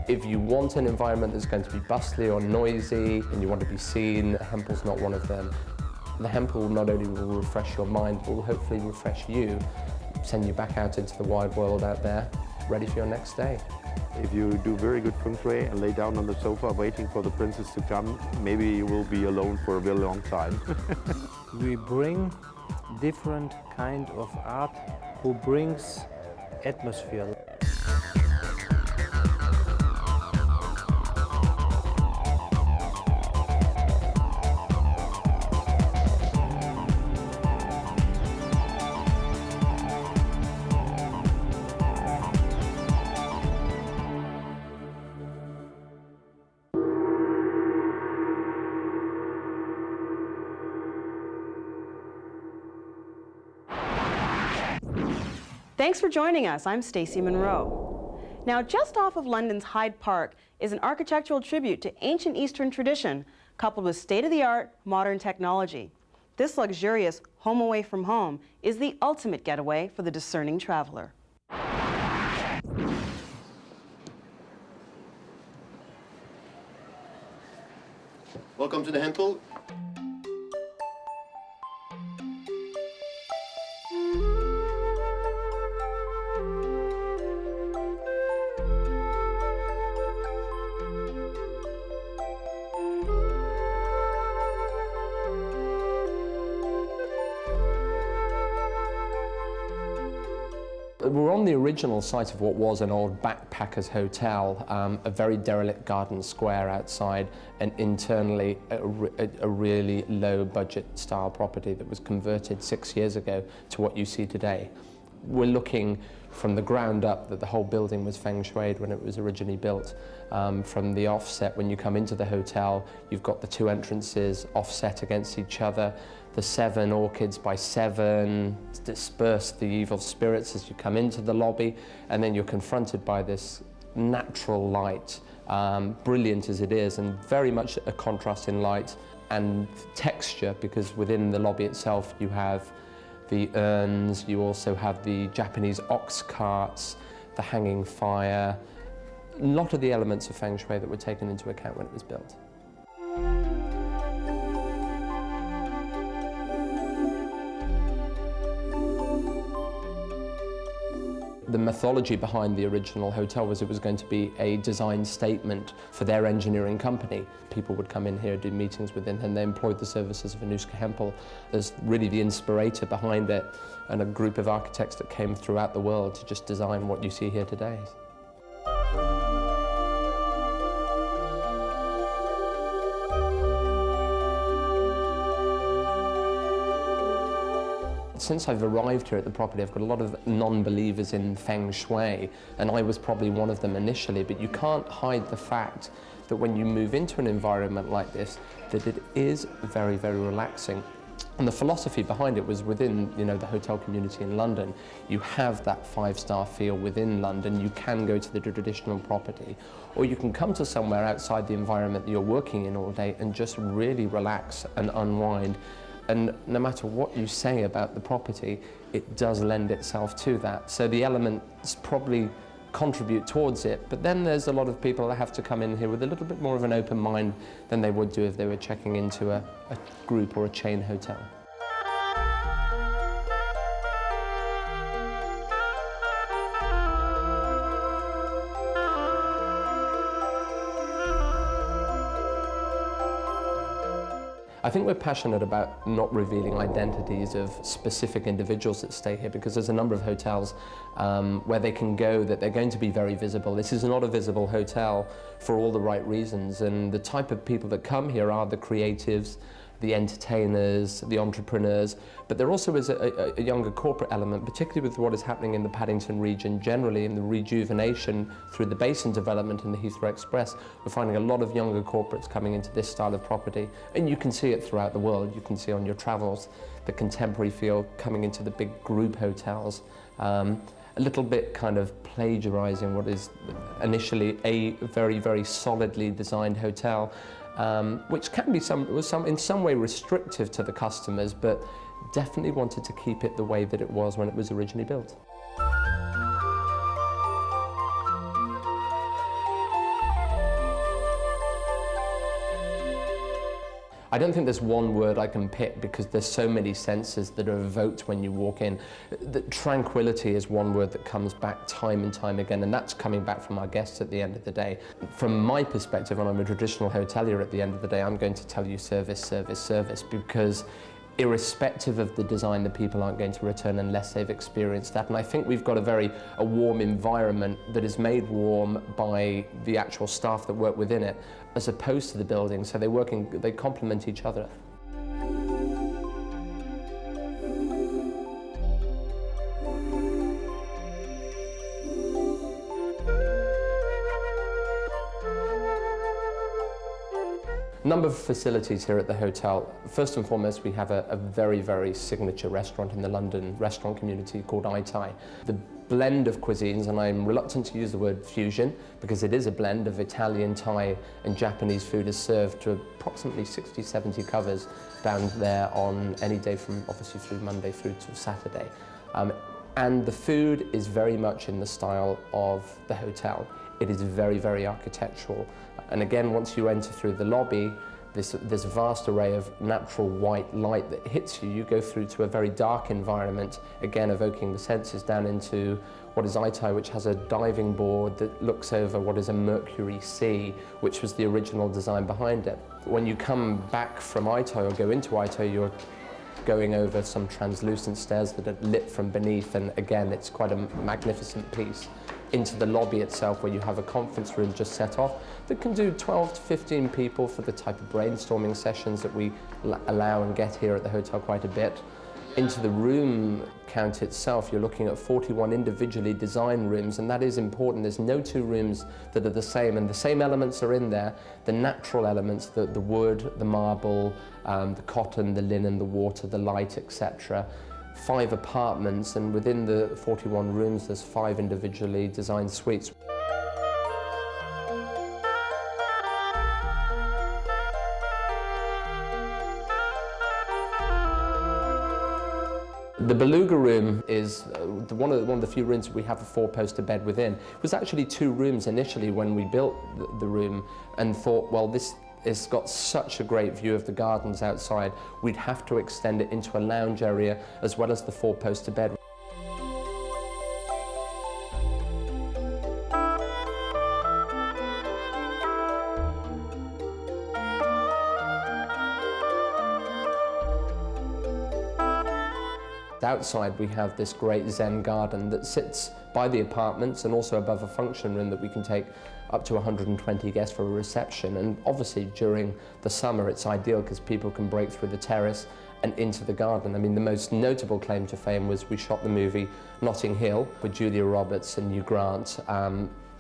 If you want an environment that's going to be bustly or noisy and you want to be seen, the Hempel's not one of them. The Hempel not only will refresh your mind, but will hopefully refresh you, send you back out into the wide world out there, ready for your next day. If you do very good Feng Shui and lay down on the sofa waiting for the princess to come, maybe you will be alone for a very long time. We bring different kind of art who brings atmosphere. Thanks for joining us. I'm Stacey Monroe. Now, just off of London's Hyde Park is an architectural tribute to ancient Eastern tradition coupled with state-of-the-art modern technology. This luxurious home away from home is the ultimate getaway for the discerning traveler. Welcome to the Hempel. We're on the original site of what was an old backpackers hotel, a very derelict garden square outside, and internally a really low budget style property that was converted 6 years ago to what you see today. We're looking from the ground up that the whole building was Feng Shuied when it was originally built. From the offset, when you come into the hotel, you've got the two entrances offset against each other. The 7 orchids by 7 disperse the evil spirits as you come into the lobby, and then you're confronted by this natural light, brilliant as it is, and very much a contrast in light and texture, because within the lobby itself you have the urns, you also have the Japanese ox carts, the hanging fire, a lot of the elements of Feng Shui that were taken into account when it was built. The mythology behind the original hotel was it was going to be a design statement for their engineering company. People would come in here, do meetings within, and they employed the services of Hempel as really the inspirator behind it, and a group of architects that came throughout the world to just design what you see here today. Since I've arrived here at the property, I've got a lot of non-believers in Feng Shui, and I was probably one of them initially, but you can't hide the fact that when you move into an environment like this, that it is very, very relaxing. And the philosophy behind it was within, the hotel community in London. You have that 5-star feel within London. You can go to the traditional property, or you can come to somewhere outside the environment that you're working in all day and just really relax and unwind. And no matter what you say about the property, it does lend itself to that. So the elements probably contribute towards it, but then there's a lot of people that have to come in here with a little bit more of an open mind than they would do if they were checking into a group or a chain hotel. I think we're passionate about not revealing identities of specific individuals that stay here, because there's a number of hotels where they can go that they're going to be very visible. This is not a visible hotel for all the right reasons, and the type of people that come here are the creatives, the entertainers, the entrepreneurs, but there also is a younger corporate element, particularly with what is happening in the Paddington region generally, in the rejuvenation through the basin development in the Heathrow Express. We're finding a lot of younger corporates coming into this style of property, and you can see it throughout the world. You can see on your travels the contemporary feel coming into the big group hotels. A little bit kind of plagiarizing what is initially a very, very solidly designed hotel, which can be in some way restrictive to the customers, but definitely wanted to keep it the way that it was when it was originally built. I don't think there's one word I can pick because there's so many senses that are evoked when you walk in. The tranquility is one word that comes back time and time again, and that's coming back from our guests at the end of the day. From my perspective, when I'm a traditional hotelier at the end of the day, I'm going to tell you service, service, service, because irrespective of the design, the people aren't going to return unless they've experienced that. And I think we've got a warm environment that is made warm by the actual staff that work within it, as opposed to the building, so they complement each other. Number of facilities here at the hotel. First and foremost, we have a very, very signature restaurant in the London restaurant community called Ai Tai. The blend of cuisines, and I'm reluctant to use the word fusion because it is a blend of Italian, Thai and Japanese food, is served to approximately 60, 70 covers down there on any day from obviously through Monday through to Saturday. And the food is very much in the style of the hotel. It is very, very architectural. And again, once you enter through the lobby, this vast array of natural white light that hits you, you go through to a very dark environment, again evoking the senses down into what is Ai Tai, which has a diving board that looks over what is a Mercury Sea, which was the original design behind it. When you come back from Ai Tai or go into Ai Tai, you're going over some translucent stairs that are lit from beneath, and again, it's quite a magnificent piece. Into the lobby itself, where you have a conference room just set off that can do 12 to 15 people for the type of brainstorming sessions that we allow and get here at the hotel quite a bit. Into the room count itself, you're looking at 41 individually designed rooms, and that is important. There's no two rooms that are the same, and the same elements are in there. The natural elements, the wood, the marble, the cotton, the linen, the water, the light, etc. 5 apartments, and within the 41 rooms there's 5 individually designed suites. The Beluga room is one of the few rooms we have a 4-poster bed within. It was actually 2 rooms initially when we built the room, and thought, well, it's got such a great view of the gardens outside, we'd have to extend it into a lounge area as well as the 4-poster bed. Outside we have this great Zen garden that sits by the apartments and also above a function room that we can take up to 120 guests for a reception. And obviously during the summer it's ideal because people can break through the terrace and into the garden. I mean, the most notable claim to fame was we shot the movie Notting Hill with Julia Roberts and Hugh Grant.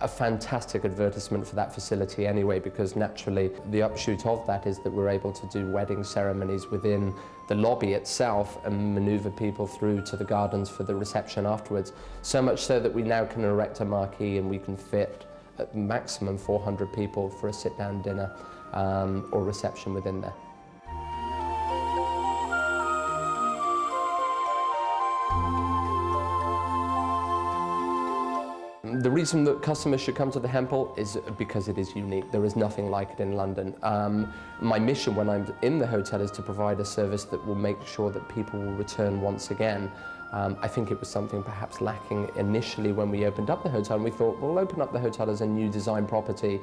A fantastic advertisement for that facility anyway, because naturally the upshoot of that is that we're able to do wedding ceremonies within the lobby itself and maneuver people through to the gardens for the reception afterwards. So much so that we now can erect a marquee and we can fit at maximum 400 people for a sit-down dinner or reception within there. The reason that customers should come to the Hempel is because it is unique. There is nothing like it in London. My mission when I'm in the hotel is to provide a service that will make sure that people will return once again. I think it was something perhaps lacking initially when we opened up the hotel, and we thought, we'll open up the hotel as a new design property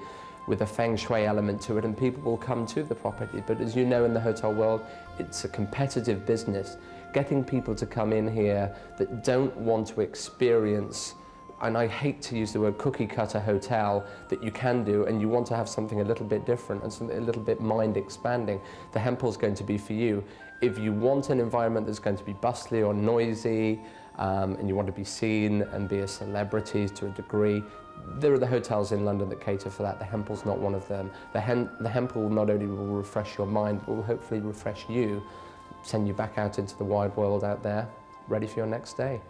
with a Feng Shui element to it, and people will come to the property. But as you know, in the hotel world, it's a competitive business. Getting people to come in here that don't want to experience, and I hate to use the word cookie cutter hotel, that you can do, and you want to have something a little bit different and something a little bit mind expanding, the Hempel's going to be for you. If you want an environment that's going to be bustly or noisy, and you want to be seen and be a celebrity to a degree, there are the hotels in London that cater for that. The Hempel's not one of them. The Hempel not only will refresh your mind, but will hopefully refresh you, send you back out into the wide world out there, ready for your next day.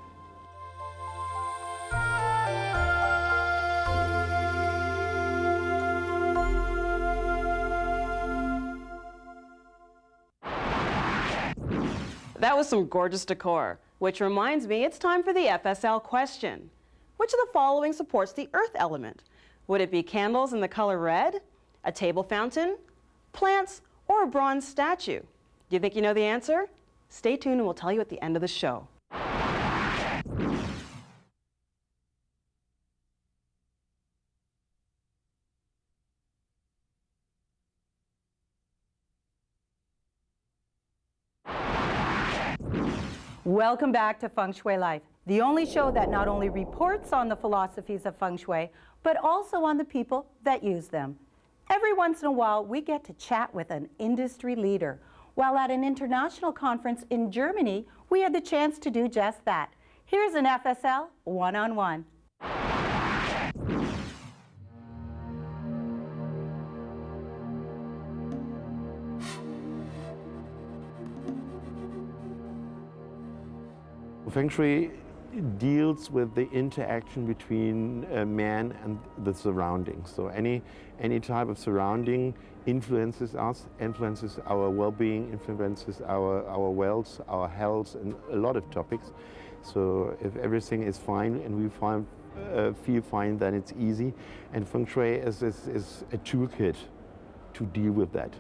That was some gorgeous decor, which reminds me it's time for the FSL question. Which of the following supports the earth element? Would it be candles in the color red, a table fountain, plants, or a bronze statue? Do you think you know the answer? Stay tuned and we'll tell you at the end of the show. Welcome back to Feng Shui Life, the only show that not only reports on the philosophies of Feng Shui, but also on the people that use them. Every once in a while, we get to chat with an industry leader. While at an international conference in Germany, we had the chance to do just that. Here's an FSL one-on-one. Feng Shui deals with the interaction between man and the surroundings. So any type of surrounding influences us, influences our well-being, influences our wealth, our health, and a lot of topics. So if everything is fine and we feel fine, then it's easy. And Feng Shui is a toolkit to deal with that.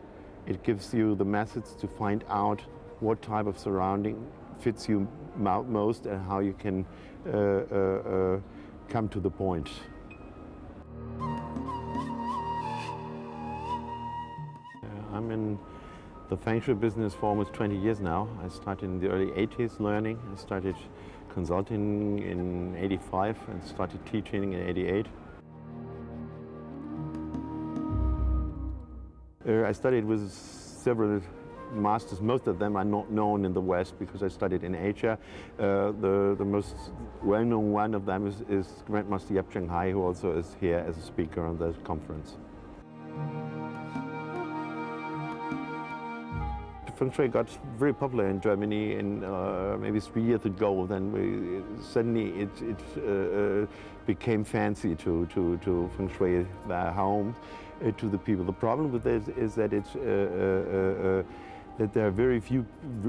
It gives you the methods to find out what type of surrounding fits you most and how you can come to the point. I'm in the Feng Shui business for almost 20 years now. I started in the early 80s learning. I started consulting in 85 and started teaching in 88. I studied with several masters. Most of them are not known in the West because I studied in Asia. The most well-known one of them is Grandmaster Yap Cheng Hai, who also is here as a speaker on the conference. Feng Shui got very popular in Germany in maybe 3 years ago. Then suddenly it became fancy to Feng Shui their home to the people. The problem with this is that that there are very few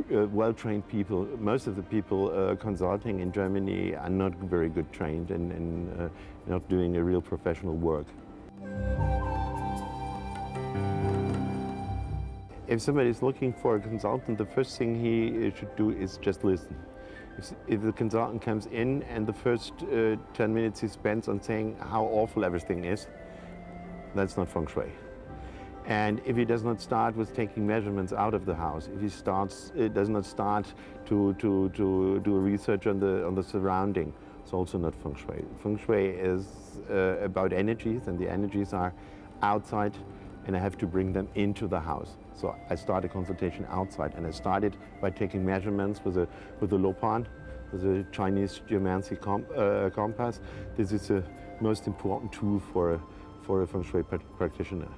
well-trained people. Most of the people consulting in Germany are not very good trained and not doing a real professional work. If somebody is looking for a consultant, the first thing he should do is just listen. If the consultant comes in and the first 10 minutes he spends on saying how awful everything is, that's not Feng Shui. And if he does not start with taking measurements out of the house, if he does not start to do research on the surrounding, it's also not Feng Shui. Feng Shui is about energies, and the energies are outside, and I have to bring them into the house. So I start a consultation outside, and I started by taking measurements with a Lopan, with a Chinese geomancy compass. This is the most important tool for a Feng Shui practitioner.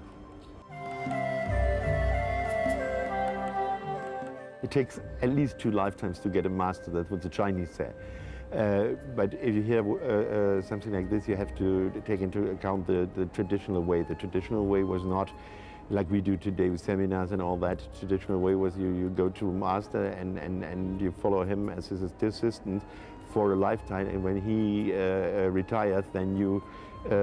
It takes at least 2 lifetimes to get a master. That's what the Chinese say. But if you hear something like this, you have to take into account the traditional way. The traditional way was not like we do today with seminars and all that. The traditional way was you go to a master and you follow him as his assistant for a lifetime, and when he retires, then you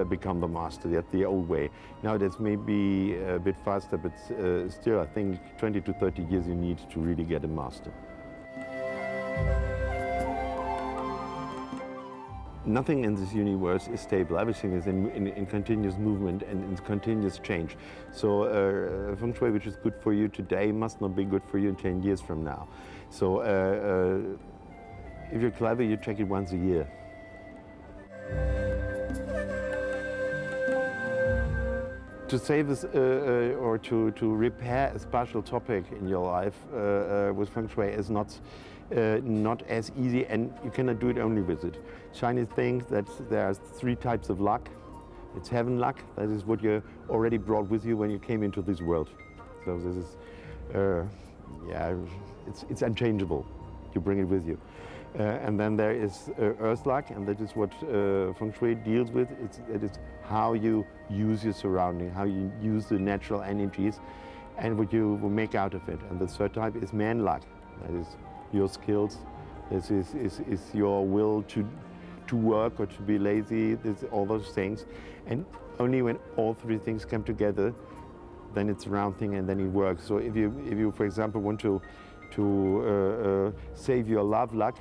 become the master. That's the old way. Now that's maybe a bit faster, but still I think 20 to 30 years you need to really get a master. Nothing in this universe is stable. Everything is in continuous movement and in continuous change. So Feng Shui, which is good for you today, must not be good for you in 10 years from now. So if you're clever, you check it once a year. To save this or to repair a special topic in your life with Feng Shui is not as easy, and you cannot do it only with it. Chinese think that there are 3 types of luck. It's heaven luck, that is what you already brought with you when you came into this world. So this is, yeah, it's unchangeable. You bring it with you. And then there is earth luck, and that is what Feng Shui deals with. It is how you use your surrounding, how you use the natural energies, and what you will make out of it. And the third type is man luck. That is your skills. This is your will to work or to be lazy. All those things. And only when all 3 things come together, then it's a round thing and then it works. So if you for example, want to save your love luck,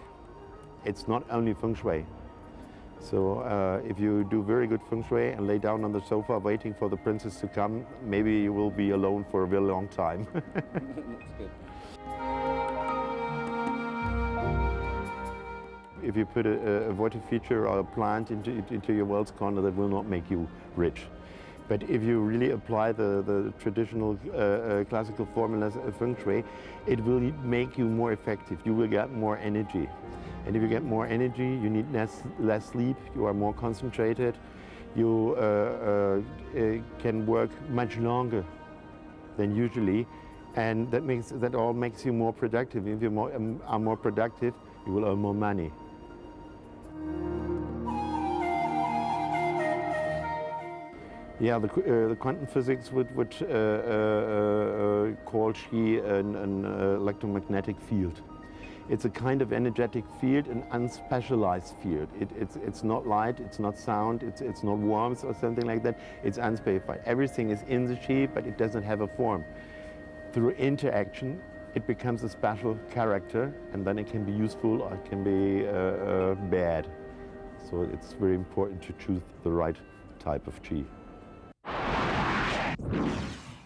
it's not only Feng Shui. So if you do very good Feng Shui and lay down on the sofa waiting for the princess to come, maybe you will be alone for a very long time. That's good. If you put a water feature or a plant into your world's corner, that will not make you rich. But if you really apply the traditional classical formulas of Feng Shui, it will make you more effective. You will get more energy. And if you get more energy, you need less sleep, you are more concentrated, you can work much longer than usually, and that all makes you more productive. If you are more productive, you will earn more money. Yeah, the quantum physics would call Qi an electromagnetic field. It's a kind of energetic field, an unspecialized field. It's not light, it's not sound, it's not warmth or something like that. It's unspecified. Everything is in the Qi, but it doesn't have a form. Through interaction, it becomes a special character, and then it can be useful or it can be bad. So it's very important to choose the right type of Qi.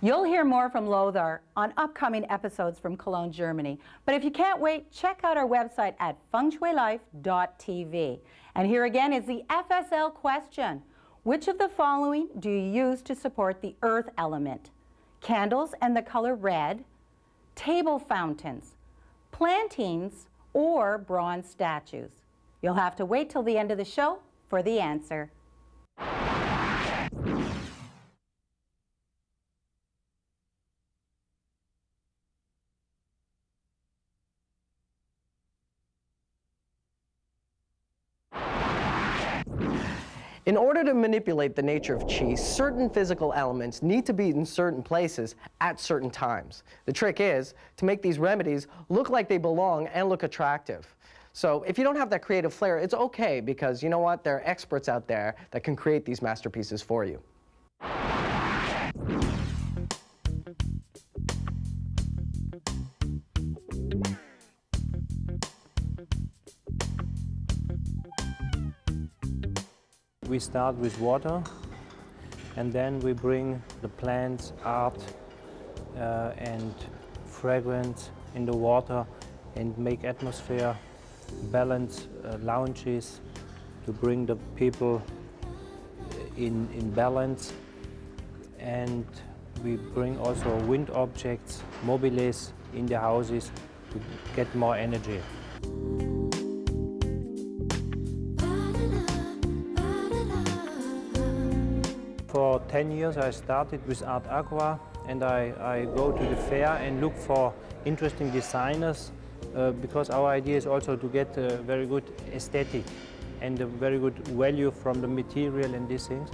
You'll hear more from Lothar on upcoming episodes from Cologne, Germany. But if you can't wait, check out our website at fengshuilife.tv. And here again is the FSL question. Which of the following do you use to support the earth element? Candles and the color red, table fountains, plantings, or bronze statues? You'll have to wait till the end of the show for the answer. In order to manipulate the nature of Qi, certain physical elements need to be in certain places at certain times. The trick is to make these remedies look like they belong and look attractive. So if you don't have that creative flair, it's okay, because you know what? There are experts out there that can create these masterpieces for you. We start with water, and then we bring the plants, art, and fragrance in the water and make atmosphere, balance lounges to bring the people in balance. And we bring also wind objects, mobiles in the houses to get more energy. For 10 years I started with Art Aqua, and I go to the fair and look for interesting designers because our idea is also to get a very good aesthetic and a very good value from the material and these things.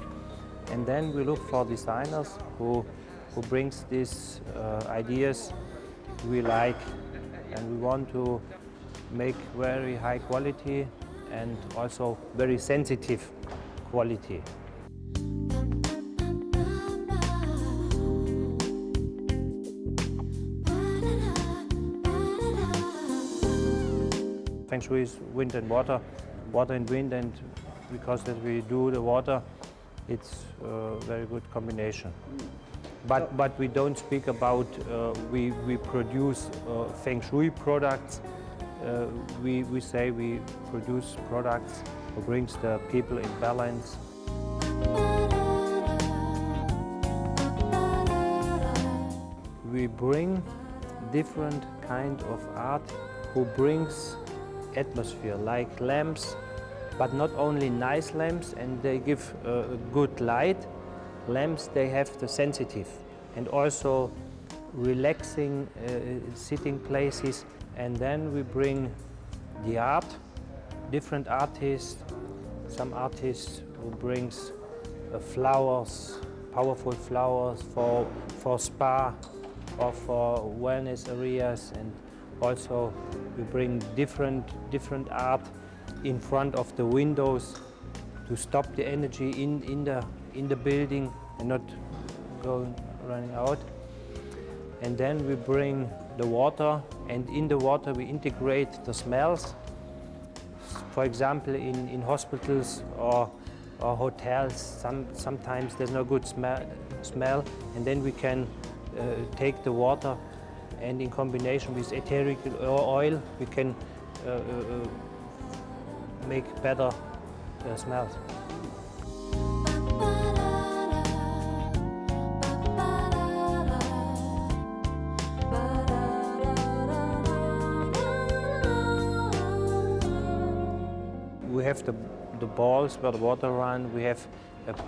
And then we look for designers who brings these ideas we like, and we want to make very high quality and also very sensitive quality. Feng Shui is wind and water, water and wind, and because that we do the water, it's a very good combination. But we don't speak about we produce Feng Shui products. We say we produce products that brings the people in balance. We bring different kind of art who brings atmosphere, like lamps, but not only nice lamps and they give good light. Lamps, they have the sensitive and also relaxing sitting places. And then we bring the art, different artists, some artists who brings flowers, powerful flowers for spa or for wellness areas, and also we bring different art in front of the windows to stop the energy in the building and not going running out. And then we bring the water, and in the water we integrate the smells. For example, in hospitals or hotels, sometimes there's no good smell, and then we can take the water, and in combination with etheric oil, we can make better smells. We have the balls where the water runs, we have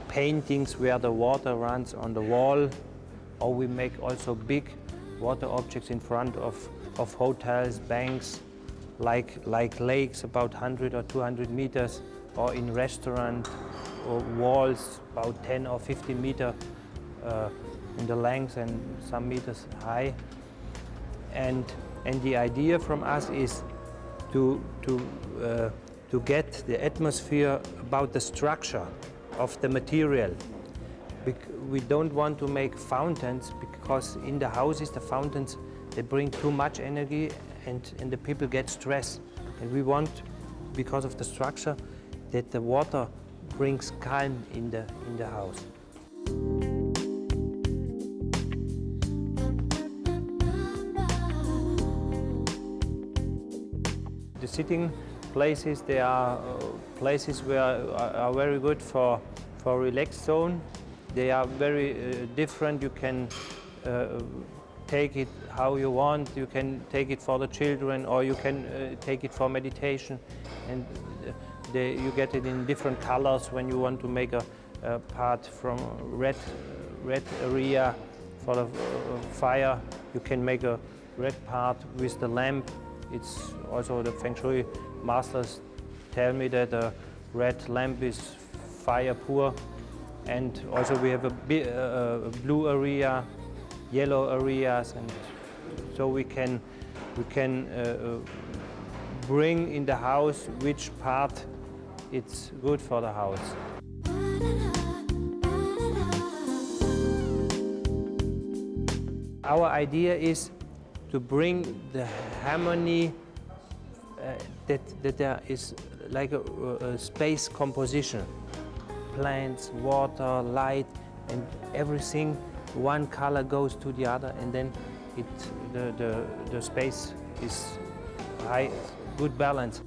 paintings where the water runs on the wall, or we make also big water objects in front of hotels, banks, like lakes about 100 or 200 meters, or in restaurants, or walls about 10 or 15 meters in the length and some meters high. And the idea from us is to get the atmosphere about the structure of the material. We don't want to make fountains, because in the houses the fountains, they bring too much energy and the people get stressed. And we want, because of the structure, that the water brings calm in the house. The sitting places, they are places where are very good for relaxed zone. They are very different. You can take it how you want. You can take it for the children, or you can take it for meditation. And you get it in different colors. When you want to make a part from red area for the fire, you can make a red part with the lamp. It's also the Feng Shui masters tell me that a red lamp is fire pure. And also we have a blue area, yellow areas, and so we can bring in the house which part it's good for the house. Our idea is to bring the harmony that there is like a space composition. Plants, water, light, and everything, one color goes to the other, and then the space is high, good balance.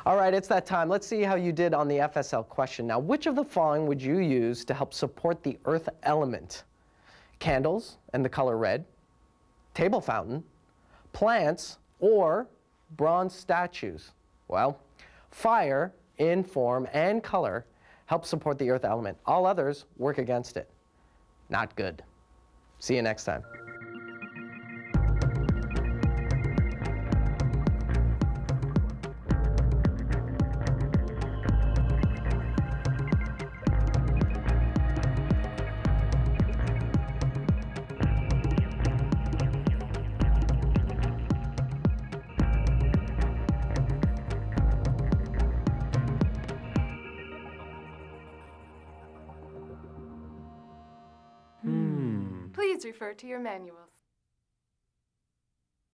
All right, it's that time. Let's see how you did on the FSL question. Now, which of the following would you use to help support the earth element? Candles and the color red, table fountain, plants, or bronze statues? Well, fire in form and color helps support the earth element. All others work against it. Not good. See you next time. Please refer to your manuals.